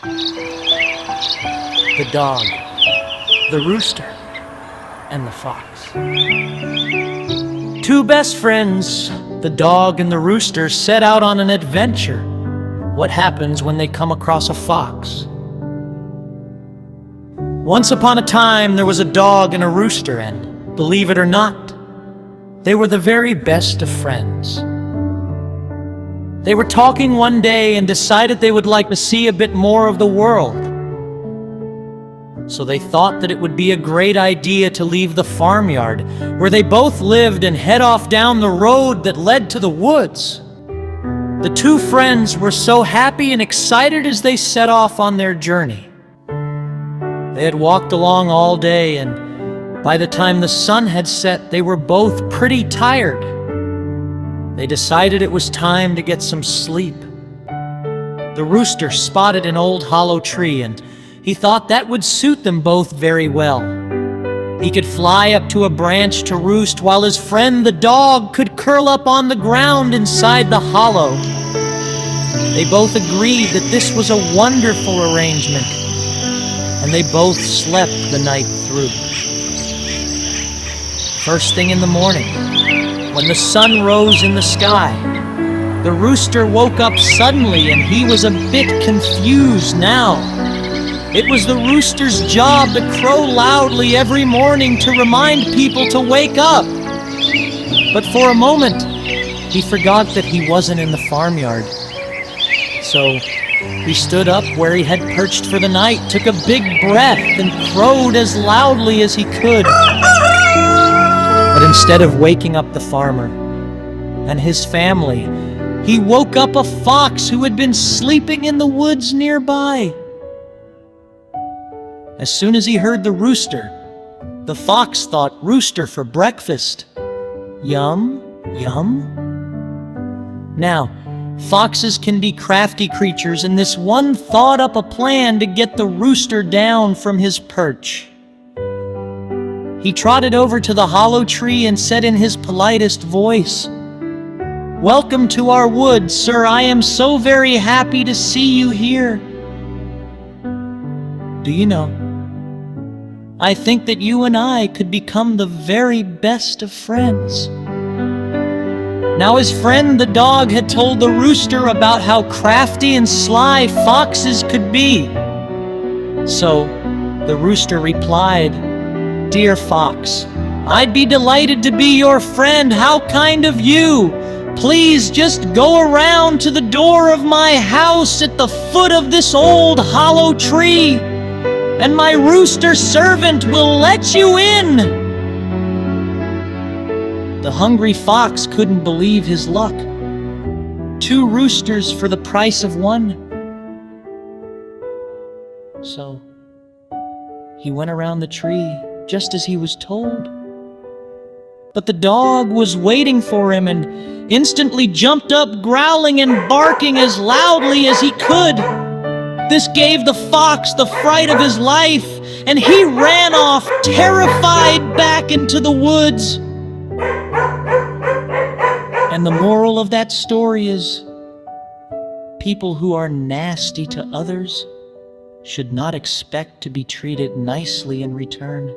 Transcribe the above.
The dog, the rooster, and the fox. Two best friends, the dog and the rooster, set out on an adventure. What happens when they come across a fox? Once upon a time, there was a dog and a rooster, and believe it or not, they were the very best of friends. They were talking one day and decided they would like to see a bit more of the world. So they thought that it would be a great idea to leave the farmyard where they both lived and head off down the road that led to the woods. The two friends were so happy and excited as they set off on their journey. They had walked along all day, and by the time the sun had set, they were both pretty tired. They decided it was time to get some sleep. The rooster spotted an old hollow tree, and he thought that would suit them both very well. He could fly up to a branch to roost, while his friend the dog could curl up on the ground inside the hollow. They both agreed that this was a wonderful arrangement, and they both slept the night through. First thing in the morning, when the sun rose in the sky, the rooster woke up suddenly, and he was a bit confused now. It was the rooster's job to crow loudly every morning to remind people to wake up. But for a moment, he forgot that he wasn't in the farmyard. So he stood up where he had perched for the night, took a big breath, and crowed as loudly as he could. But instead of waking up the farmer and his family, he woke up a fox who had been sleeping in the woods nearby. As soon as he heard the rooster, the fox thought rooster for breakfast. Yum, yum. Now, foxes can be crafty creatures, and this one thought up a plan to get the rooster down from his perch. He trotted over to the hollow tree and said in his politest voice, "Welcome to our woods, sir. I am so very happy to see you here. Do you know, I think that you and I could become the very best of friends." Now his friend the dog had told the rooster about how crafty and sly foxes could be. So the rooster replied, "Dear fox, I'd be delighted to be your friend. How kind of you. Please just go around to the door of my house at the foot of this old hollow tree, and my rooster servant will let you in." The hungry fox couldn't believe his luck. 2 roosters for the price of 1. So he went around the tree just as he was told. But the dog was waiting for him and instantly jumped up, growling and barking as loudly as he could. This gave the fox the fright of his life, and he ran off, terrified, back into the woods. And the moral of that story is, people who are nasty to others should not expect to be treated nicely in return.